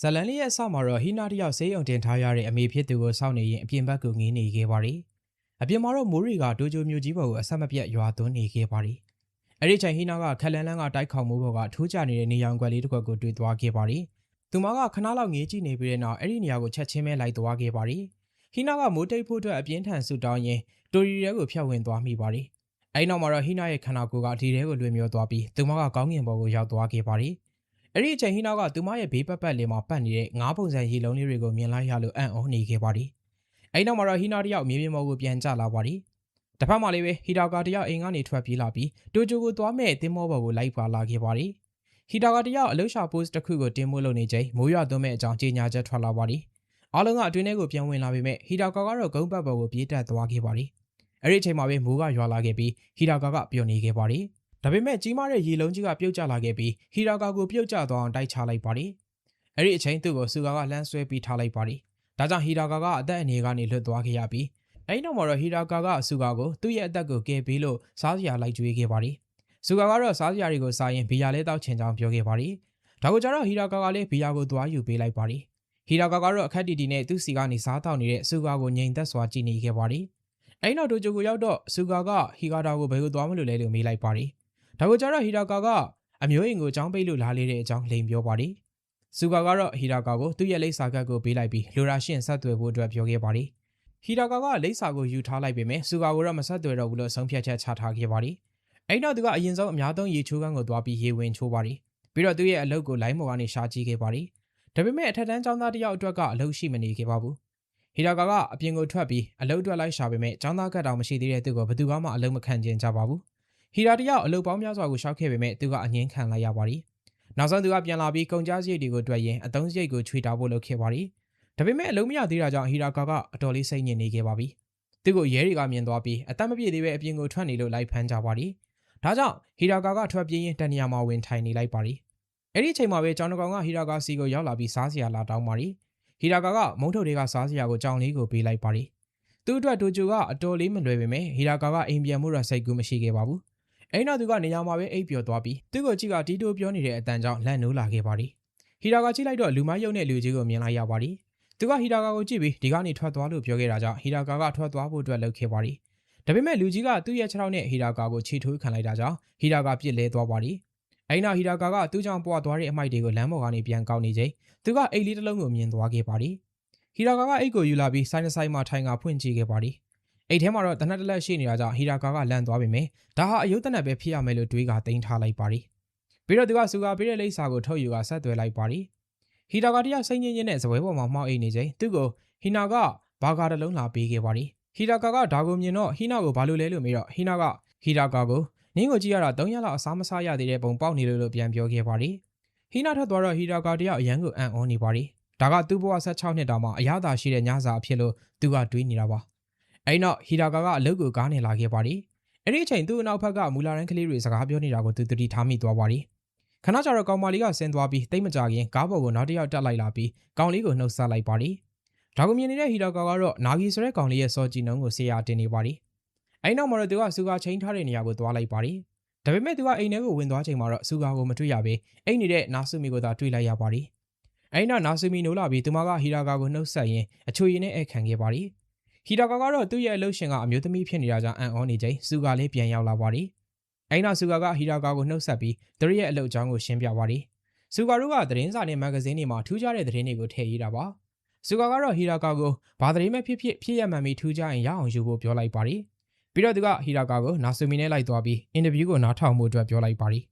ဇလန်လေးရဲ့အစမှာတော့ဟီနာတယောက်ဆေးရုံတင်ထားရတဲ့အမေဖြစ်သူကိုစောင့်နေရင်အပြင်ဘက်ကိုငေးနေခဲ့ပါတယ်။အပြင်မှာတော့မိုးတွေကဒိုဂျိုမျိုးကြီးပေါ်ကိုအဆက်မပြတ်ရွာသွန်းနေခဲ့ပါတယ်။အဲ့ဒီချိန်ဟီနာကခက်လန်းလန်းကတိုက်ခေါင်မိုးပေါ်ကထိုးကျနေတဲ့နေရောင်ကွက်လေးတစ်ခွက်ကိုတွေ့သွားခဲ့ပါတယ်။သူမကခဏလောက်ငေးကြည့်နေပြီးတဲ့နောက်အဲ့ဒီနေရာကိုချက်ချင်းပဲလိုက်သွားခဲ့ပါတယ်။ဟီနာကမိုးတိတ်ဖို့အတွက်အပြင်းထန်ဆူတောင်းရင်းတိုရီရဲကိုဖျက်ဝင်သွားမိပါတယ်။အဲ့နောက်မှာတော့ဟီနာရဲ့ခန္ဓာကိုယ်ကဒီထဲကိုလွှဲမျောသွားပြီးသူမကကောင်းကင်ဘက်ကိုရောက်သွားခဲ့ပါတယ်။အဲ့ဒီအချိန်ဟီနာကသူမရဲ့ဘေးပတ်လေးမှာပတ်နေတဲ့ငါးပုံစံရေလုံးလေးတွေကိုမြင်လိုက်ရလို့အံ့ဩနေခဲ့ပါတယ်။အဲ့နောက်မှာတော့ဟီနာတယောက်မြေပြင်ပေါ်ကိုပြန်ကျလာပါတယ်။တစ်ဖက်မှာလေးပဲဟီတာကာတယောက်အိမ်ကနေထွက်ပြေးလာပြီးတိုဂျိုကိုသွားမဲ့တင်းမောပေါ်ကိုလိုက်ပါလာခဲ့ပါတယ်။ဟီတာကာတယောက်အလှရှာပို့စ်တစ်ခုကိုတင်မို့လုပ်နေချိန်မိုးရွာသွန်းမဲ့အကြောင်းကြေညာချက်ထွက်လာပါတယ်။အားလုံးကအတွင်းထဲကိုပြန်ဝင်လာပေမဲ့ဟီတာကာကတော့ဂုံးပတ်ပေါ်ကိုပြေးတက်သွားခဲ့ပါတယ်။အဲ့ဒီအချိန်မှာပဲမိုးကရွာလာခဲ့ပြီးဟီတာကာကပျော်နေခဲ့ပါတယ်။ဒါပေမဲ့ကြီးမားတဲ့ရေလုံးကြီးကပြုတ်ကျလာခဲ့ပြီးဟီတာကာကိုပြုတ်ကျသွားအောင်တိုက်ချလိုက်ပါတယ်။အဲ့ဒီအချိန်သူ့ကိုဆူကာကလှမ်းဆွဲပြီးထားလိုက်ပါတယ်။ဒါကြောင့်ဟီတာကာကအသက်အန္တရာယ်ကနေလွတ်သွားခဲ့ရပြီးအဲ့နောက်မှာတော့ဟီတာကာကဆူကာကိုသူ့ရဲ့အသက်ကိုကယ်ပေးလို့စားစရာလိုက်ကျွေးခဲ့ပါတယ်။ဆူကာကတော့စားစရာတွေကိုစားရင်ဘီယာလေးတောက်ချင်ကြောင်းပြောခဲ့ပါတယ်။ဒါကိုကျတော့ဟီတာကာကလည်းဘီယာကိုသွားယူပေးလိုက်ပါတယ်။ဟီတာကာကတော့အခက်တီတီနဲ့သူ့စီကနေစားတောက်နေတဲ့ဆူကာကိုငြိမ်သက်စွာကြည့်နေခဲ့ပါတယ်။အဲ့နောက်ဒိုဂျိုကိုရောက်တော့ဆူကာကဟီကာတာကိုဘယ်ကိုသွားမလို့လဲလို့မေးလိုက်ပါတယ်။ဒါကိုကျတော့ဟီတာကာကအမျိုးအိမ်ကိုကြောင်းပိတ်လို့လာလေတဲ့အကြောင်းလိန်ပြောပါတယ်။ဆူကာကတော့ဟီတာကာကိုသူ့ရဲ့လိပ်စာကတ်ကိုပေးလိုက်ပြီးလိုရာရှင်ဆက်သွယ်ဖို့အတွက်ပြောခဲ့ပါတယ်။ဟီတာကာကလိပ်စာကိုယူထားလိုက်ပေမဲ့ဆူကာကိုတော့မဆက်သွယ်တော့ဘူးလို့ဆုံးဖြတ်ချက်ချထားခဲ့ပါတယ်။အဲ့နောက်သူကအရင်ဆုံးအများဆုံးရေချိုးခန်းကိုသွားပြီးရေဝင်ချိုးပါတယ်။ပြီးတော့သူ့ရဲ့အလုပ်ကိုလိုင်းပေါ်ကနေရှာကြည့်ခဲ့ပါတယ်။ဒါပေမဲ့အထက်တန်းကျောင်းသားတစ်ယောက်အတွက်ကအလုပ်ရှိမနေခဲ့ပါဘူး။ဟီတာကာကအပြင်ကိုထွက်ပြီးအလုပ်အတွက်လိုက်ရှာပေမဲ့ကျောင်းသားကတ်တောင်မရှိသေးတဲ့သူကိုဘယ်သူမှအလုပ်မခံကျင်ကြပါဘူး။ဟီတာတယောက်အလုပ်ပေါင်းများစွာကိုရှောက်ခဲ့ပေမဲ့သူကအငင်းခံလိုက်ရပါတယ်။နောက်ဆုံးသူကပြန်လာပြီးကုန်ကြစရိတ်တွေကိုတွေ့ရင်အသုံးစရိတ်ကိုချွေတာဖို့လုပ်ခဲ့ပါတယ်။ဒါပေမဲ့အလုံးမရသေးတာကြောင့်ဟီတာကာကအတော်လေးစိတ်ညစ်နေခဲ့ပါပြီ။သူ့ကိုရဲတွေကမြင်သွားပြီးအသက်မပြည့်သေးပဲအပြင်ကိုထွက်နေလို့လိုက်ဖမ်းကြပါတယ်။ဒါကြောင့်ဟီတာကာကထွက်ပြေးရင်တနေရာမှာဝင်ထိုင်နေလိုက်ပါတယ်။အဲ့ဒီအချိန်မှာပဲကျောင်းကောင်ကဟီတာကာစီကိုရောက်လာပြီးစားစရာလာတောင်းပါတယ်။ဟီတာကာကမုံထုတ်တွေကစားစရာကိုကြောင်လေးကိုပေးလိုက်ပါတယ်။သူ့အတွက်ဒိုဂျိုကအတော်လေးမလွယ်ပေမဲ့ဟီတာကာကအိမ်ပြန်မှုတော့စိတ်ကူးမရှိခဲ့ပါဘူး။အဲ့နောက်သူကနေရာမှာပဲအိပ်ပျော်သွားပြီးသူ့ကိုကြည့်ကတီတိုပြောနေတဲ့အတန်ကြောင့်လန့်နိုးလာခဲ့ပါတယ်။ဟီတာကာကြည့်လိုက်တော့လူမယုံတဲ့လူကြီးကိုမြင်လိုက်ရပါတယ်။သူကဟီတာကာကိုကြည့်ပြီးဒီကနေထွက်သွားလို့ပြောခဲ့တာကြောင့်ဟီတာကာကထွက်သွားဖို့အတွက်လုပ်ခဲ့ပါတယ်။ဒါပေမဲ့လူကြီးကသူ့ရဲ့ခြေထောက်နဲ့ဟီတာကာကိုခြေထိုးခံလိုက်တာကြောင့်ဟီတာကာပြစ်လဲသွားပါတယ်။အဲ့နောက်ဟီတာကာကသူ့ကြောင့်ပွားသွားတဲ့အမိုက်တွေကိုလမ်းပေါ်ကနေပြန်ကောက်နေချိန်သူကအိတ်လေးတစ်လုံးကိုမြင်သွားခဲ့ပါတယ်။ဟီတာကာကအိတ်ကိုယူလာပြီးဆိုင်မှာထိုင်ကဖွင့်ကြည့်ခဲ့ပါတယ်။အိတ်ထဲမှာတော့တနက်တလက်ရှိနေတာကြောင့်ဟီတာကာကလန့်သွားပေမဲ့ဒါဟာအယုတ်တနက်ပဲဖြစ်ရမယ်လို့တွေးကသိမ်းထားလိုက်ပါတယ်။ပြီးတော့သူကဆူကာပေးတဲ့လိပ်စာကိုထုတ်ယူကဆက်သွယ်လိုက်ပါတယ်။ဟီတာကာတယောက်စိတ်ညစ်ညစ်နဲ့စပွဲပေါ်မှာမှောက်အိတ်နေချိန်သူ့ကိုဟီနာကဘာကာတစ်လုံးလာပေးခဲ့ပါတယ်။ဟီတာကာကဒါကိုမြင်တော့ဟီနာကိုဘာလို့လဲလို့မေးတော့ဟီနာကဟီတာကာကိုနင်းကိုကြည့်ရတာ3ရက်လောက်အစားမစားရသေးတဲ့ပုံပေါက်နေလို့ပြန်ပြောခဲ့ပါတယ်။ဟီနာထွက်သွားတော့ဟီတာကာတယောက်အရန်ကိုအံ့ဩနေပါတယ်။ဒါကသူ့ဘဝ16နှစ်တောင်မှအရသာရှိတဲ့ညစာအဖြစ်လို့သူကတွေးနေတာပါ။အဲ့နောက်ဟီတာကာကအလုပ်ကိုကားနေလာခဲ့ပါတယ်။အဲ့ဒီအချိန်သူ့အနောက်ဘက်ကမူလာရန်ကလေးတွေစကားပြောနေတာကိုသူသတိထားမိသွားပါတယ်။ခဏကြာတော့ကောင်မလေးကဆင်းသွားပြီးတိတ်မကြခင်ကားပေါ်ကိုနောက်တစ်ယောက်တက်လိုက်လာပြီးကောင်လေးကိုနှုတ်ဆက်လိုက်ပါတယ်။ဒါကိုမြင်နေတဲ့ဟီတာကာကတော့နာဂီဆိုတဲ့ကောင်လေးရဲ့စောကြည်နှုံးကိုဆေးရတင်နေပါတယ်။အဲ့နောက်မှာတော့သူကဆူကာချင်းထားတဲ့နေရာကိုသွားလိုက်ပါတယ်။ဒါပေမဲ့သူကအိမ်ထဲကိုဝင်သွားချိန်မှာတော့ဆူကာကိုမတွေ့ရဘဲအိမ်နေတဲ့နာဆူမီကိုသာတွေ့လိုက်ရပါတယ်။အဲ့နောက်နာဆူမီနိုးလာပြီးသူမကဟီတာကာကိုနှုတ်ဆက်ရင်းအချွေရည်နဲ့ဧခံခဲ့ပါတယ်။ဟီတာကာကတော့သူ့ရဲ့အလုပ်ရှင်ကအမျိုးသမီးဖြစ်နေတာကြောင့်အံ့ဩနေချိန်ဆူကာလေးပြန်ရောက်လာပါတယ်။အဲ့နောက်ဆူကာကဟီတာကာကိုနှုတ်ဆက်ပြီးသူရဲ့အလုပ်အကြောင်းကိုရှင်းပြပါတယ်။ဆူကာတို့ကသတင်းစာနဲ့မဂ္ဂဇင်းတွေမှာထူးခြားတဲ့သတင်းတွေကိုထည့်ရေးတာပါ။ဆူကာကတော့ဟီတာကာကိုဘာသတင်းပဲဖြစ်ရမှန်ပြီးထူးခြားရင်ရအောင်ယူဖို့ပြောလိုက်ပါတယ်။ပြီးတော့သူကဟီတာကာကိုနာဆူမီနဲ့လိုက်သွားပြီးအင်တာဗျူးကိုနားထောင်ဖို့အတွက်ပြောလိုက်ပါတယ်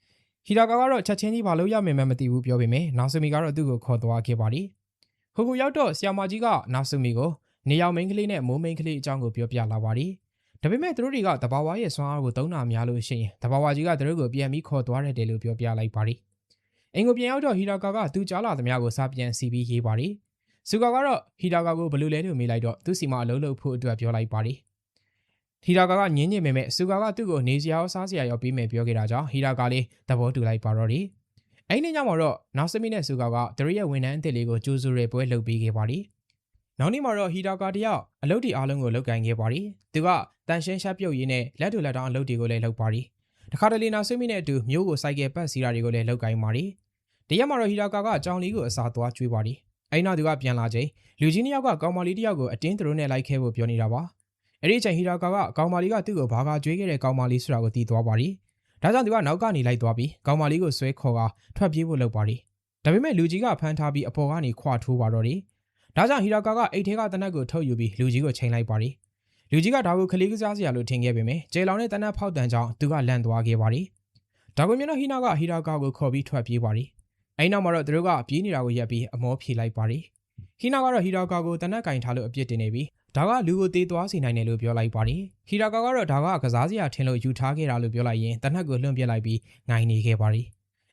။ဟီတာကာကတော့ချက်ချင်းကြီးဘာလို့ရမယ်မှမသိဘူးပြောပေမဲ့နာဆူမီကတော့သူ့ကိုခေါ်သွားခဲ့ပါတယ်။ဟိုကိုရောက်တော့ဆီယာမာကြီးကနာဆူမီကိုနေရောင်မိန်းကလေးနဲ့မိုးမိန်းကလေးအကြောင်းကိုပြောပြလာပါတယ်။ဒါပေမဲ့သူတို့တွေကတဘာဝရဲ့စွမ်းအားကိုသုံးတာများလို့ရှိရင်တဘာဝကြီးကသူတို့ကိုပြန်ပြီးခေါ်သွားတယ်လို့ပြောပြလိုက်ပါတယ်။အင်ကိုပြန်ရောက်တော့ဟီတာကာကသူကြားလာသမျှကိုစာပြန်စီပြီးရေးပါတယ်။ဆူကာကတော့ဟီတာကာကိုဘယ်လိုလဲလို့မေးလိုက်တော့သူ့စီမှာအလုပ်လုပ်ဖို့အတွက်ပြောလိုက်ပါတယ်။ဟီတာကာကညင်းညင်ပေမဲ့ဆူကာကသူ့ကိုနေစရာရောစားစရာရောပြီးမယ်ပြောခဲ့တာကြောင့်ဟီတာကာလေးသဘောတူလိုက်ပါတော့တယ်။အဲ့ဒီညမှာတော့နောက်စမီနဲ့ဆူကာကသူတို့ရဲ့ဝန်ထမ်းအသစ်လေးကိုကြိုးစုရဲပွဲလုပ်ပေးခဲ့ပါတယ်။နောက်နေ့မှာတော့ဟီတာကာတယောက်အလုပ်တွေအားလုံးကိုလုပ်ကိုင်ခဲ့ပါတယ်။သူကတန်ရှင်းရှက်ပြုတ်ရင်းနဲ့လက်တူလက်တောင်းအလုပ်တွေကိုလည်းလုပ်ပါတယ်။တခါတလေနာဆွေးမိနဲ့အတူမျိုးကိုစိုက်ကယ်ပတ်စီတာတွေကိုလည်းလုပ်ကိုင်ပါတယ်။ တရက်မှာတော့ဟီရာကာကကြောင်လေးကိုအစာသွားကျွေးပါတယ်အဲ့နောက်သူကပြန်လာချိန်လူကြီးနှစ်ယောက်ကကောင်မလေးတစ်ယောက်ကိုအတင်းသူတို့နဲ့လိုက်ခဲဖို့ပြောနေတာပါအဲ့ဒီအချိန်ဟီရာကာကကောင်မလေးကသူ့ကိုဘာကကျွေးခဲ့တဲ့ကောင်မလေးဆိုတာကိုသိသွားပါတယ်ဒါကြောင့်သူကနောက်ကနေလိုက်သွားပြီးကောင်မလေးကိုဆွဲခေါ်ကထွက်ပြေးဖို့လုပ်ပါတယ်ဒါပေမဲ့လူကြီးကဖမ်းထားပြီးအပေါ်ကနေခွာထိုးပါတော့တယ်ဒါကြောင့်ဟီရာကာကအိတ်ထဲကတနက်ကိုထုတ်ယူပြီးလူကြီးကိုချိန်လိုက်ပါတယ်လူကြီးကဒါကိုကလေးကစားစရာလို့ထင်ခဲ့ပေမဲ့ကျေလောင်တဲ့တနက်ဖောက်တန်ကြောင့်သူကလန့်သွားခဲ့ပါတယ်ဒါကိုမြင်တော့ဟီနာကဟီရာကာကိုခေါ်ပြီးထွက်ပြေးပါတယ်အဲ့နောက်မှာတော့သူတို့ကပြေးနေတာကိုရပ်ပြီးအမောဖြေလိုက်ပါတယ်ဟီနာကတော့ဟီရာကာကိုတနက်ကင်ထားလို့အပြစ်တင်နေပြီးဒါကလူကိုတေးသွားစေနိုင်တယ်လို့ပြောလိုက်ပါတယ်ဟီရာကာကတော့ဒါကကစားစရာထင်လို့ယူထားခဲ့တာလို့ပြောလိုက်ရင်တနက်ကိုလွှင့်ပြလိုက်ပြီးငိုင်နေခဲ့ပါတယ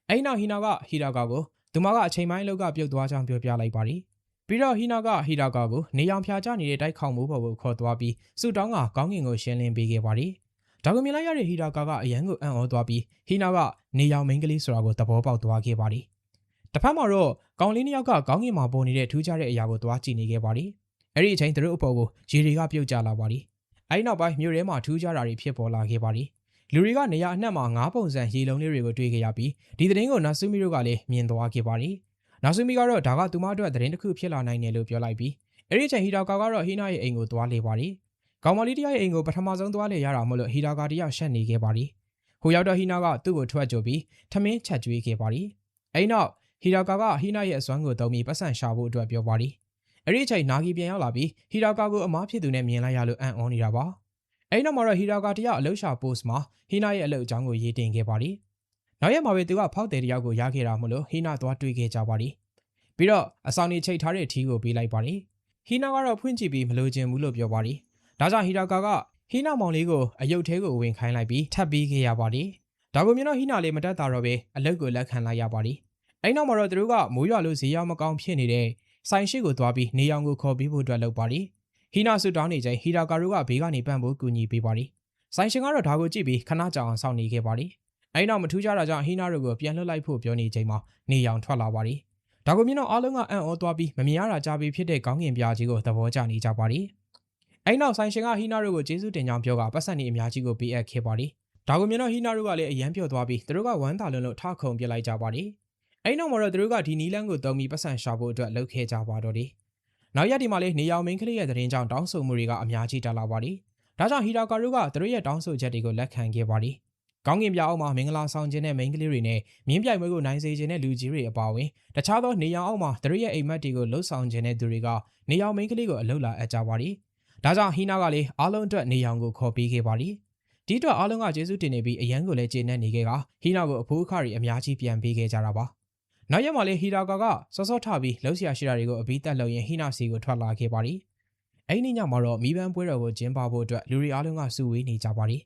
်အဲ့နောက်ဟီနာကဟီရာကာကိုသူမကအချိန်ပိုင်းလောက်ကပြုတ်သွားကြောင်းပြောပြလိုက်ပါတယ်ပြီးတော့ဟီနာကဟီရာကာကိုနေရောင်ဖျားချနေတဲ့တိုက်ခေါင်မိုးပေါ်ကိုခေါ်သွားပြီးစူတောင်းကကောင်းကင်ကိုရှင်းလင်းပေးခဲ့ပါတယ်ဒါကိုမြင်လိုက်ရတဲ့ဟီရာကာကအရန်ကိုအံ့ဩသွားပြီးဟီနာကနေရောင်မိန်းကလေးဆိုတာကိုသဘောပေါက်သွားခဲ့ပါတယ်တစ်ဖက်မှာတော့ကောင်လေးနှစ်ယောက်ကကောင်းကင်မှာပေါ်နေတဲ့ထူးခြားတဲ့အရာကိုသွားကြည့်နေခဲ့ပါတယ်အဲ့ဒီအချိန်သူတို့အပေါ်ကိုရေတွေကပြုတ်ကျလာပါတယ်အဲ့နောက်ပိုင်းမြို့ထဲမှာထူးခြားတာတွေဖြစ်ပေါ်လာခဲ့ပါတယ်လူတွေကနေရာအနှံ့မှာငါးပုံစံရေလုံးလေးတွေကိုတွေ့ခဲ့ရပြီးဒီသတင်းကိုနာဆူမီတို့ကလည်းမြင်သွားခဲ့ပါတယ်နာဆူမီကတော့ဒါကသူမအတွက်သတင်းတစ်ခုဖြစ်လာနိုင်တယ်လို့ပြောလိုက်ပြီးအဲ့ဒီအချိန်ဟီရာကာကတော့ဟီနာရဲ့အိမ်ကိုသွားလေပါတယ်ကောင်မလေးတယောက်ရဲ့အိမ်ကိုပထမဆုံးသွားလေရတာမဟုတ်လို့ဟီရာကာတယောက်ရှက်နေခဲ့ပါတယ်ဟိုရောက်တော့ဟီနာကသူ့ကိုထွက်ကြပြီးထမင်းချက်ကျွေးခဲ့ပါတယ်အဲ့နောက်ဟီရာကာကဟီနာရဲ့အစွမ်းကိုတုံးပြီးပတ်စံရှာဖို့အတွက်ပြောပါတယ်အဲ့ဒီအချိန်နာဂီပြန်ရောက်လာပြီးဟီရာကာကိုအမားဖြစ်သူနဲ့မြင်လိုက်ရလို့အံ့ဩနေတာပါအဲ့နောက်မှာတော့ဟီရာကာတယောက်အလှရှာပို့စ်မှာဟီနာရဲ့အလုပ်အကြောင်းကိုရေးတင်ခဲ့ပါတယ်နောက်ရက်မှာပဲသူကဖောက်တယ်တယောက်ကိုရခဲ့တာမလို့ဟီနာသွားတွေ့ခဲ့ကြပါတယ်ပြီးတော့အဆောင်ကြီးချိတ်ထားတဲ့ထီးကိုပေးလိုက်ပါတယ်ဟီနာကတော့ဖွင့်ကြည့်ပြီးမလိုချင်ဘူးလို့ပြောပါတယ်ဒါကြောင့်ဟီရာကာကဟီနာမောင်လေးကိုအယုတ်သေးကိုဝင်ခိုင်းလိုက်ပြီးထပ်ပြီးခဲ့ရပါတယ်ဒါကိုမြင်တော့ဟီနာလေးမတက်တာတော့ပဲအလုပ်ကိုလက်ခံလိုက်ရပါတယ်အဲ့နောက်မှာတော့သူတို့ကမိုးရွာလို့ဈေးရောက်မကောင်းဖြစ်နေတဲ့ဆိုင်ရှိကိုသွားပြီးနေရောင်ကိုခေါ်ပြီးဖို့အတွက်လုပ်ပါတယ်ဟီနာဆူတောင်းနေချိန်ဟီရာကာတို့ကဘေးကနေပန့်ဖို့ကူညီပေးပါတယ်ဆိုင်ရှင်ကတော့ဒါကိုကြည့်ပြီးခဏကြာအောင်စောင့်နေခဲ့ပါတယ်အဲ့နောက်မထူးခြားတာကြောင့်ဟီနာတို့ကိုပြန်လွှတ်လိုက်ဖို့ပြောနေချိန်မှာနေရောင်ထွက်လာပါတယ်ဒါကိုမြင်တော့အားလုံးကအံ့ဩသွားပြီးမမြင်ရတာကြားပြီးဖြစ်တဲ့ခေါင်းငင်ပြားကြီးကိုသဘောကျနေကြပါတယ်အဲ့နောက်ဆိုင်ရှင်ကဟီနာတို့ကိုကျေးဇူးတင်ကြောင်းပြောကပတ်စံနေအများကြီးကိုပေးအပ်ခဲ့ပါတယ်ဒါကိုမြင်တော့ဟီနာတို့ကလည်းအယမ်းပြော့သွားပြီးသူတို့ကဝမ်းသာလွန်းလို့ထခုန်ပြလိုက်ကြပါတယ်အဲ့နောက်မှာတော့သူတို့ကဒီနီလန်းကိုတုံးပြီးပတ်စံရှာဖို့အတွက်လှုပ်ခဲ့ကြပါတော့တယ်နောက်ရက်ဒီမှာလေနေရောင်မင်းကလေးရဲ့သတင်းကြောင့်တောင်းဆိုမှုတွေကအများကြီးတက်လာပါတယ်ဒါကြောင့်ဟီရာကာတို့ကသူတို့ရဲ့တောင်းဆိုချက်တွေကိုလက်ခံခဲ့ပါတယ်ကောင်းကင်ပြားအောက်မှာမင်္ဂလာဆောင်ခြင်းနဲ့မိန်းကလေးတွေနဲ့မြင်းပြိုင်ပွဲကိုနိုင်စေခြင်းနဲ့လူကြီးတွေအပါအဝင်တခြားသောနေရောင်အောက်မှာသူတို့ရဲ့အိမ်မက်တွေကိုလှုပ်ဆောင်ခြင်းတဲ့သူတွေကနေရောင်မိန်းကလေးကိုအလှုပ်လာအပ်ကြပါတယ်ဒါကြောင့်ဟီနာကလည်းအားလုံးအတွက်နေရောင်ကိုခေါ်ပေးခဲ့ပါတယ်ဒီအတွက်အားလုံးကကျေးဇူးတင်နေပြီးအရန်ကိုလည်းကျေနပ်နေခဲ့ကဟီနာကိုအဖိုးအခါတွေအများကြီးပြန်ပေးခဲ့ကြတာပါနောက်ရက်မှာလေဟီရာကာကစောစောထပြီးလှုပ်ရှားရှိတာတွေကိုအပြီးတက်လုပ်ရင်ဟီနာစီကိုထွက်လာခဲ့ပါတယ်အဲ့ဒီညမှာတော့မိဘန်းပွဲတော်ကိုကျင်းပဖို့အတွက်လူတွေအားလုံးကစုဝေးနေကြပါတယ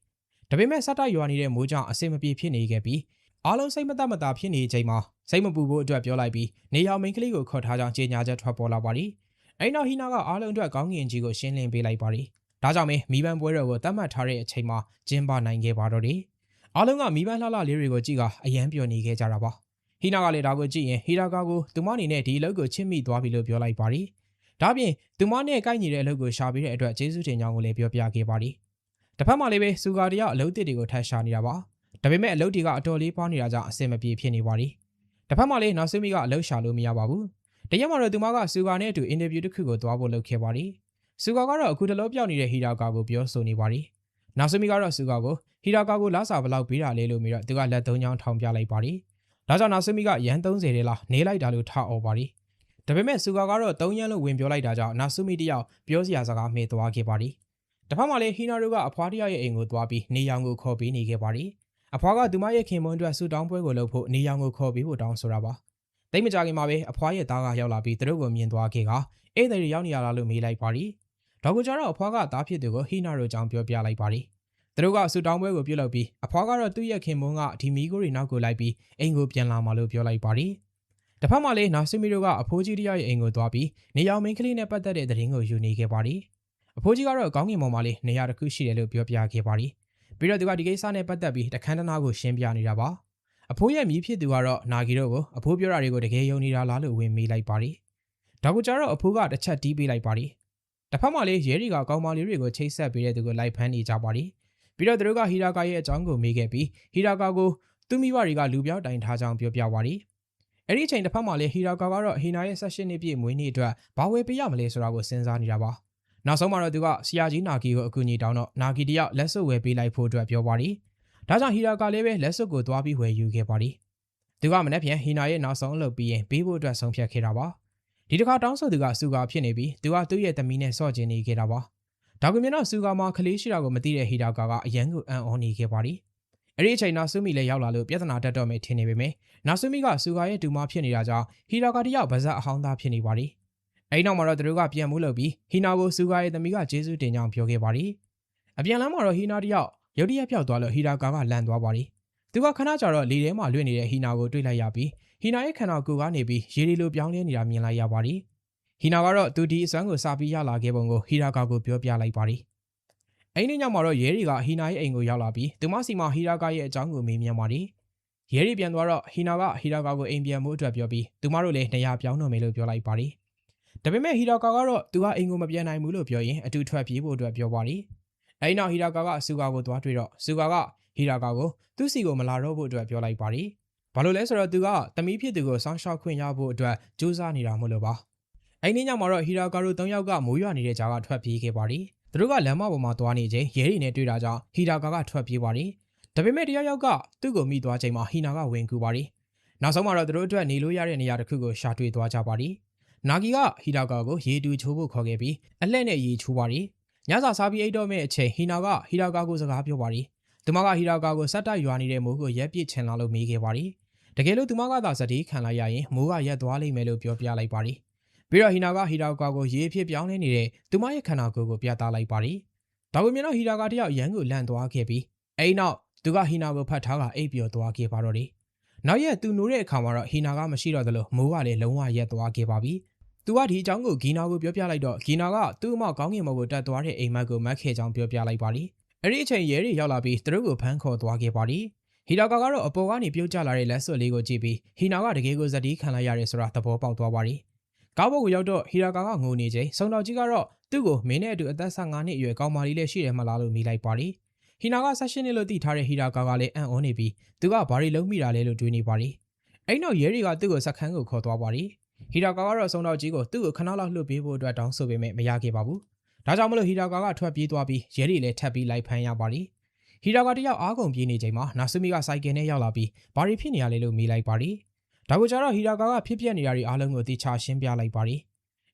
်ဒါပေမဲ့စတိုက်ရွာနေတဲ့မိုးကြောင့်အဆင်မပြေဖြစ်နေခဲ့ပြီးအားလုံးစိတ်မသက်မသာဖြစ်နေချိန်မှာစိတ်မပူဖို့အတွက်ပြောလိုက်ပြီးနေရောင်မိန်းကလေးကိုခေါ်ထားကြောင်းကြေညာချက်ထွက်ပေါ်လာပါတယ်အဲ့နောက်ဟီနာကအားလုံးအတွက်ကောင်းကင်ကြီးကိုရှင်းလင်းပေးလိုက်ပါတယ်ဒါကြောင့်မိဘန်းပွဲတော်ကိုတတ်မှတ်ထားတဲ့အချိန်မှာကျင်းပနိုင်ခဲ့ပါတော့တယ်အားလုံးကမိဘန်းလှလှလေးတွေကိုကြည့်ကအယမ်းပျော်နေခဲ့ကြတာပါဟီနာကလည်းဒါကိုကြည့်ရင်ဟီရာကာကိုသူမအနေနဲ့ဒီအလုပ်ကိုချစ်မိသွားပြီလို့ပြောလိုက်ပါတယ်ဒါပြင်သူမနဲ့ကိုက်ညီတဲ့အလုပ်ကိုရှာပေးတဲ့အတွက်ကျေးဇူးတင်ကြောင်းကိုလည်းပြောပြခဲ့ပါတယ်တစ်ဖက်မှာလည်းပဲစူကာတယောက်အလုပ်သစ်တွေကိုထပ်ရှာနေတာပါဒါပေမဲ့အလုပ်တွေကအတော်လေးပွားနေတာကြောင့်အဆင်မပြေဖြစ်နေပါတယ်တစ်ဖက်မှာလည်းနောက်ဆူမီကအလုပ်ရှာလို့မရပါဘူးတရက်မှာတော့သူမကစူကာနဲ့အတူအင်တာဗျူးတစ်ခုကိုသွားဖို့လုပ်ခဲ့ပါတယ်စူကာကတော့အခုတလောပြောက်နေတဲ့ဟီရာကာကိုပြောဆိုနေပါတယ်နောက်ဆူမီကတော့စူကာကိုဟီရာကာကိုလာစာဘလောက်ပေးတာလဲလို့ပြီးတော့သူကလက်သုံးချောင်းထောင်ပြလိုက်ပါတယ်ဒါကြောင့်နာဆူမီကရန်30တဲ့လားနေလိုက်တာလို့ထအော်ပါတယ်ဒါပေမဲ့စူကာကတော့3ရန်လို့ဝင်ပြောလိုက်တာကြောင့်နာဆူမီတယောက်ပြောစရာစကားမေ့သွားခဲ့ပါတယ်တစ်ဖက်မှာလည်းဟီနာတို့ကအဖွားတယောက်ရဲ့အိမ်ကိုသွားပြီးနေရောင်ကိုခေါ်ပေးနေခဲ့ပါတယ်အဖွားကသူမရဲ့ခင်မွန်းအတွက်ဆူတောင်းပွဲကိုလုပ်ဖို့နေရောင်ကိုခေါ်ပေးဖို့တောင်းဆိုတာပါတိတ်မကြခင်မှာပဲအဖွားရဲ့သားကရောက်လာပြီးသူတို့ကိုမြင်သွားခဲ့ကဧည့်သည်တွေရောက်နေရလားလို့မေးလိုက်ပါတယ်ဒေါက်ကိုကျတော့အဖွားကသားဖြစ်သူကိုဟီနာတို့ကြောင့်ပြောပြလိုက်ပါတယ်သူတို့ကဆူတောင်းပွဲကိုပြုလုပ်ပြီးအဖွားကတော့သူ့ရဲ့ခင်မွန်းကဒီမီကိုတွေနောက်ကိုလိုက်ပြီးအိမ်ကိုပြန်လာမှလို့ပြောလိုက်ပါတယ်တစ်ဖက်မှာလည်းနာဆူမီတို့ကအဖိုးကြီးတယောက်ရဲ့အိမ်ကိုသွားပြီးနေရောင်မင်းကလေးနဲ့ပတ်သက်တဲ့သတင်းကိုယူနေခဲ့ပါတယ်အဖိုးကြီးကတော့ကောင်းကင်ဘုံမှာလေးနေရာတစ်ခုရှိတယ်လို့ပြောပြခဲ့ပါတယ်ပြီးတော့သူကဒီကိစ္စနဲ့ပတ်သက်ပြီးတခန်းတနာကိုရှင်းပြနေတာပါအဖိုးရဲ့မြည်ဖြစ်သူကတော့နာဂီတို့ကိုအဖိုးပြောတာတွေကိုတကယ်ယုံနေတာလားလို့ဝင်မေးလိုက်ပါတယ်ဒါကိုကျတော့အဖိုးကတစ်ချက်တီးပေးလိုက်ပါတယ်တစ်ဖက်မှာလည်းရဲတွေကကောင်းမလေးတွေကိုချိတ်ဆက်ပေးတဲ့သူကိုလိုက်ဖမ်းနေကြပါတယ်ပြီးတော့သူတို့ကဟီရာကာရဲ့အကြောင်းကိုမေးခဲ့ပြီးဟီရာကာကိုသူ့မိဘတွေကလူပြောက်တိုင်ထားကြောင်းပြောပြပါတယ် အဲ့ဒီအချိန်တစ်ဖက်မှာလည်းဟီရာကာကတော့ဟီနာရဲ့18နှစ်ပြည့်မွေးနေ့အတွက်ဘာဝယ်ပေးရမလဲဆိုတာကိုစဉ်းစားနေတာပါနောက်ဆုံးမှာတော့သူကဆရာကြီးနာဂီကိုအကူအညီတောင်းတော့နာဂီတယောက်လက်စွပ်ဝယ်ပေးလိုက်ဖို့အတွက်ပြောပါတယ်ဒါကြောင့်ဟီရာကာလည်းပဲလက်စွပ်ကိုသွားပြီးဝယ်ယူခဲ့ပါတယ်သူကမနေ့ပြန်ဟီနာရဲ့နောက်ဆုံးအလုပ်ပြီးရင်ပေးဖို့အတွက်ဆုံးဖြတ်ခဲ့တာပါဒီတစ်ခါတောင်းဆိုသူကဆူကာဖြစ်နေပြီးသူကသူ့ရဲ့သမီးနဲ့ဆော့ကျင်နေခဲ့တာပါဒါကမြင်တော့ဆူကာမှာကလေးရှိတာကိုမသိတဲ့ဟီရာကာကအရန်ကိုအံ့ဩနေခဲ့ပါတယ်အဲ့ဒီအချိန်နာဆူမီလည်းရောက်လာလို့ပြဿနာတက်တော့မယ်ထင်နေပေမယ့်နာဆူမီကဆူကာရဲ့ဒူမဖြစ်နေတာကြောင့်ဟီရာကာတယောက်ဗဇက်အဟောင်းသားဖြစ်နေပါတယ်အဲ့နောက်မှာတော့သူတို့ကပြန်မှုလုပ်ပြီးဟီနာကိုဆူကာရဲ့သမီးကကျေးဇူးတင်ကြောင်းပြောခဲ့ပါတယ်အပြန်လမ်းမှာတော့ဟီနာတယောက်ရုတ်တရက်ပျောက်သွားလို့ဟီရာကာကလန့်သွားပါတယ်သူကခဏကြာတော့လေထဲမှာလွင့်နေတဲ့ဟီနာကိုတွေ့လိုက်ရပြီးဟီနာရဲ့ခန္ဓာကိုယ်ကနေပြီးရေဒီလိုပြောင်းလဲနေတာမြင်လိုက်ရပါတယ်ဟီနာကတော့သူဒီအစွမ်းကိုစာပြီးရလာခဲ့ပုံကိုဟီရာကာကိုပြောပြလိုက်ပါတယ်အဲ့ဒီညမှာတော့ရဲတွေကဟီနာရဲ့အိမ်ကိုရောက်လာပြီးသူမစီမှာဟီရာကာရဲ့အကြောင်းကိုမေးမြန်းပါတယ်ရဲတွေပြန်သွားတော့ဟီနာကဟီရာကာကိုအိမ်ပြန်ဖို့အတွက်ပြောပြီးသူမတို့လည်းနေရာပြောင်းတော့မယ်လို့ပြောလိုက်ပါတယ်ဒါပေမဲ့ဟီရာကာကတော့သူကအိမ်ကိုမပြန်နိုင်ဘူးလို့ပြောရင်အတူထွက်ပြေးဖို့အတွက်ပြောပါတယ်အဲ့နောက်ဟီရာကာကဆူကာကိုသွားတွေ့တော့ဆူကာကဟီရာကာကိုသူ့စီကိုမလာတော့ဖို့အတွက်ပြောလိုက်ပါတယ်ဘာလို့လဲဆိုတော့သူကသမီးဖြစ်သူကိုစောင့်ရှောက်ခွင့်ရဖို့အတွက်ကြိုးစားနေတာမို့လို့ပါအဲ့ဒီညမှာတော့ဟီရာကာတို့၃ယောက်ကမိုးရွာနေတဲ့ကြားကထွက်ပြေးခဲ့ပါတယ်သူတို့ကလမ်းမပေါ်မှာသွားနေချိန်ရဲတွေနဲ့တွေ့တာကြောင့်ဟီရာကာကထွက်ပြေးပါတယ်ဒါပေမဲ့တယောက်ကသူ့ကိုမိသွားချိန်မှာဟီနာကဝင်ကူပါတယ်နောက်ဆုံးမှာတော့သူတို့အတွက်နေလို့ရတဲ့နေရာတစ်ခုကိုရှာတွေ့သွားကြပါတယ်နာဂီကဟီရာကာကိုရေတူချိုးဖို့ခေါ်ခဲ့ပြီးအလှည့်နဲ့ရေချိုးပါတယ်ညစာစားပြီးအိတ်တော့မဲ့အချိန်ဟီနာကဟီရာကာကိုစကားပြောပါတယ်သူမကဟီရာကာကိုဆက်တိုက်ရွာနေတဲ့မိုးကိုရက်ပစ်ချင်လာလို့မေးခဲ့ပါတယ်တကယ်လို့သူမကသာစတီးခံလိုက်ရရင်မိုးကရက်သွားလိမ့်မယ်လို့ပြောပြလိုက်ပါတယ်ပြီးတော့ဟီနာကဟီရာကာကိုရေဖြစ်ပြောင်းလဲနေတဲ့သူမရဲ့ခန္ဓာကိုယ်ကိုပြသလိုက်ပါတယ်ဒါကိုမြင်တော့ဟီရာကာတယောက်ရန်ကိုလန့်သွားခဲ့ပြီးအဲ့နောက်သူကဟီနာကိုဖတ်ထားကအိပ်ပျော်သွားခဲ့ပါတော့တယ်နောက်ရက်သူနိုးတဲ့အခါမှာတော့ဟီနာကမရှိတော့သလိုမိုးကလည်းလုံးဝရက်သွားခဲ့ပါပြီသူကဒီအကြောင်းကိုဂီနာကိုပြောပြလိုက်တော့ဂီနာကသူ့အမကောင်းကင်ဘုံကိုတက်သွားတဲ့အိမ်မက်ကိုမက်ခဲ့ကြောင်းပြောပြလိုက်ပါတယ်အဲ့ဒီအချိန်ရဲတွေရောက်လာပြီးသူတို့ကိုဖမ်းခေါ်သွားခဲ့ပါတယ်ဟီရာကာကတော့အပေါ်ကနေပြုတ်ကျလာတဲ့လက်စွပ်လေးကိုကြည့်ပြီးဟီနာကတကယ်ကိုဇက်တီးခံလိုက်ရတယ်ဆိုတာသဘောပေါက်သွားပါတယ်ကားဘုတ်ကိုရောက်တော့ဟီရာကာကငိုနေချိန်စုံတော်ကြီးကတော့သူ့ကိုမင်းနဲ့အတူအသက်15နှစ်အရွယ်ကောင်မလေးလေးရှိတယ်မလားလို့မိလိုက်ပါတယ်ဟီနာက18နှစ်လို့သိထားတဲ့ဟီရာကာကလည်းအံ့ဩနေပြီးသူကဘာတွေလုံးမိတာလဲလို့တွေးနေပါတယ်အဲ့နောက်ရဲတွေကသူ့ကိုစခန်းကိုခေါ်သွားပါတယ်ဟီရာကာကတော့စုံတော်ကြီးကိုသူ့ကိုခဏလောက်လှုပ်ပေးဖို့အတွက်တောင်းဆိုပေမဲ့မရခဲ့ပါဘူးဒါကြောင့်မလို့ဟီရာကာကထွက်ပြေးသွားပြီးရဲတွေလည်းထပ်ပြီးလိုက်ဖမ်းရပါတယ်ဟီရာကာတယောက်အားကုန်ပြေးနေချိန်မှာနာဆူမီကစိုက်ကယ်နဲ့ရောက်လာပြီးဘာတွေဖြစ်နေရလဲလို့မေးလိုက်ပါတယ်ဒါကိုကြတော့ဟီရာကာကဖြစ်ပျက်နေရတဲ့အားလုံးကိုသိချရှင်းပြလိုက်ပါတယ်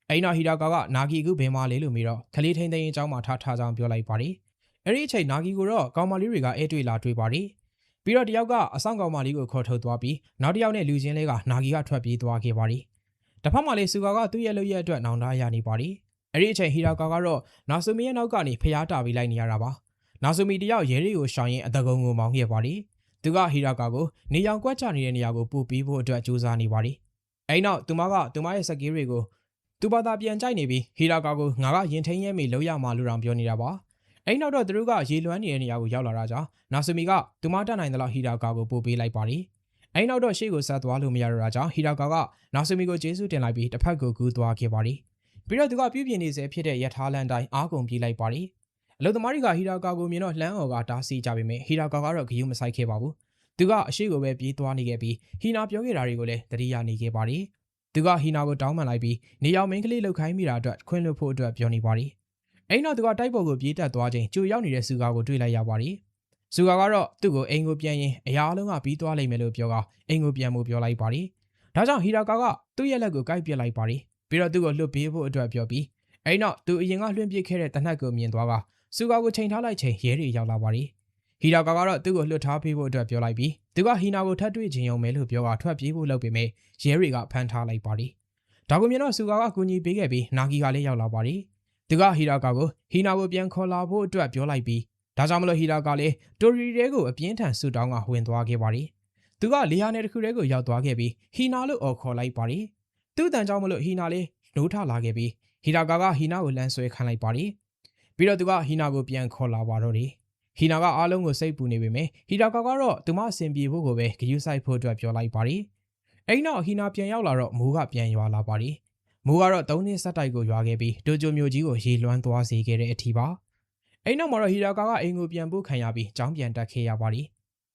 အဲ့နောက်ဟီရာကာကနာဂီကူဘယ်မှာလဲလို့မေးတော့ခလေးထိန်သိန်းအကြောင်းမှာထားကြောင်းပြောလိုက်ပါတယ်အဲ့ဒီအချိန်နာဂီကိုတော့ကောင်မလေးတွေကအဲတွေ့လာတွေ့ပါတယ်ပြီးတော့တယောက်ကအဆောင်ကောင်မလေးကိုခေါ်ထုတ်သွားပြီးနောက်တစ်ယောက်နဲ့လူချင်းလေးကနာဂီကထွက်ပြေးသွားခဲ့ပါတယ်တစ်ဖက်မှာလေဆူကာကသူ့ရဲ့လုပ်ရက်အတွက်နောင်တရနေပါတယ်အဲ့ဒီအချိန်ဟီရာကာကတော့နာဆူမီရဲ့နောက်ကနေဖျားတာပြီးလိုက်နေရတာပါနာဆူမီတယောက်ရဲတွေကိုရှောင်ရင်အတကုံကိုမောင်းခဲ့ပါတယ်သူကဟီရာကာကိုနေရောင်ကွက်ချနေတဲ့နေရာကိုပို့ပြီးဖို့အတွက်ကြိုးစားနေပါတယ်အဲ့နောက်သူမရဲ့စကေးတွေကိုသူဘာသာပြန်ကြိုက်နေပြီးဟီရာကာကိုငါကရင်ထိန်ရဲမိလို့ရမှာလို့တောင်ပြောနေတာပါအဲ့နောက်တော့သူတို့ကရေလွှမ်းနေတဲ့နေရာကိုရောက်လာတာကြောင့်နာဆူမီကသူမတတ်နိုင်တဲ့လောက်ဟီရာကာကိုပို့ပေးလိုက်ပါတယ်အဲ့နောက်တော့ရှေ့ကိုဆက်သွားလို့မရတော့တာကြောင့်ဟီရာကာကနာဆူမီကိုကျေးဇူးတင်လိုက်ပြီးတစ်ဖက်ကိုကူးသွားခဲ့ပါတယ်ပြီးတော့သူကပြုပြင်နေစေဖြစ်တဲ့ရထားလမ်းတိုင်းအားကုန်ပြေးလိုက်ပါတယ်အလုသမားတွေကဟီရာကာကိုမြင်တော့လှမ်းအော်ကတားဆီးကြပေမဲ့ဟီရာကာကတော့ဂယုမဆိုင်ခဲ့ပါဘူးသူကအရှိကိုပဲပြေးသွားနေခဲ့ပြီးဟီနာပြောခဲ့တာတွေကိုလည်းသတိရနေခဲ့ပါတယ်သူကဟီနာကိုတောင်းပန်လိုက်ပြီးနေရောင်မင်းကလေးလှုပ်ခိုင်းမိတာအတွက်ခွင့်လွှတ်ဖို့အတွက်ပြောနေပါတယ်အဲ့နောက်သူကတိုက်ပေါ်ကိုပြေးတက်သွားချိန်ကြိုရောက်နေတဲ့ဆူကာကိုတွေ့လိုက်ရပါတယ်ဆူကာကတော့သူ့ကိုအိမ်ကိုပြန်ရင်အရာအလုံးကပြီးသွားလိမ့်မယ်လို့ပြောကအိမ်ကိုပြန်ဖို့ပြောလိုက်ပါတယ်ဒါကြောင့်ဟီရာကာကသူ့ရဲ့လက်ကိုကိုက်ပစ်လိုက်ပါတယ်ပြီးတော့သူ့ကိုလွတ်ပေးဖို့အတွက်ပြောပြီးအဲ့နောက်သူအရင်ကလွှင့်ပစ်ခဲ့တဲ့တနက်ကိုမြင်သွားကဆူကာကိုချိန်ထားလိုက်ချိန်ရဲတွေရောက်လာပါတယ်ဟီရာကာကတော့သူ့ကိုလွတ်ထားပေးဖို့အတွက်ပြောလိုက်ပြီးသူကဟီနာကိုထပ်တွေ့ချင်ရုံပဲလို့ပြောကထွက်ပြေးဖို့လုပ်ပေမဲ့ရဲတွေကဖမ်းထားလိုက်ပါတယ်ဒါကိုမြင်တော့ဆူကာကကူညီပေးခဲ့ပြီးနာဂီကလည်းရောက်လာပါတယ်သူကဟီရာကာကိုဟီနာကိုပြန်ခေါ်လာဖို့အတွက်ပြောလိုက်ပြီးဒါကြောင့်မလို့ဟီရာကာလည်းတိုရီတဲကိုအပြင်းထန်ဆူတောင်းကဝင်သွားခဲ့ပါတယ်သူကလေယာဉ်တစ်ခုတည်းကိုရောက်သွားခဲ့ပြီးဟီနာလို့အော်ခေါ်လိုက်ပါတယ်သူ့တန်ကြောင့်မလို့ဟီနာလည်းနိုးထလာခဲ့ပြီးဟီရာကာကဟီနာကိုလမ်းဆွဲခံလိုက်ပါတယ်ပြီးတော့သူကဟီနာကိုပြန်ခေါ်လာပါတော့တယ်ဟီနာကအားလုံးကိုစိတ်ပူနေပေမဲ့ဟီရာကာကတော့သူမအဆင်ပြေဖို့ကိုပဲဂရုစိုက်ဖို့အတွက်ပြောလိုက်ပါတယ်အဲ့နောက်ဟီနာပြန်ရောက်လာတော့မိုးကပြန်ရွာလာပါတယ်မိုးကတော့3နှစ်ဆက်တိုက်ကိုရွာခဲ့ပြီးတိုဂျိုမြို့ကြီးကိုရေလွှမ်းသွားစေခဲ့တဲ့အထိပါအဲ့နောက်မှာတော့ဟီရာကာကအိမ်ကိုပြန်ပို့ခံရပြီးကြောင်းပြန်တက်ခဲ့ရပါတယ်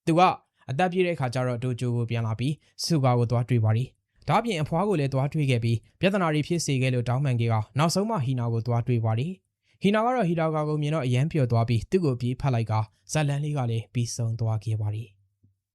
သူကအသက်ပြည့်တဲ့အခါကျတော့တိုဂျိုကိုပြန်လာပြီးဆူကာကိုသွားတွေ့ပါတယ် ဒါအပြင်အဖွားကိုလည်းသွားတွေ့ခဲ့ပြီးပြဿနာတွေဖြစ်စေခဲ့လို့တောင်းပန်ခဲ့ကနောက်ဆုံးမှဟီနာကိုသွားတွေ့ပါတယ်ဟီနာကတော့ဟီတာကာကိုမြင်တော့အယမ်းပျော်သွားပြီးသူ့ကိုပြေးဖတ်လိုက်ကဇက်လန်းလေးကလည်းပြီးဆုံးသွားခဲ့ပါတယ်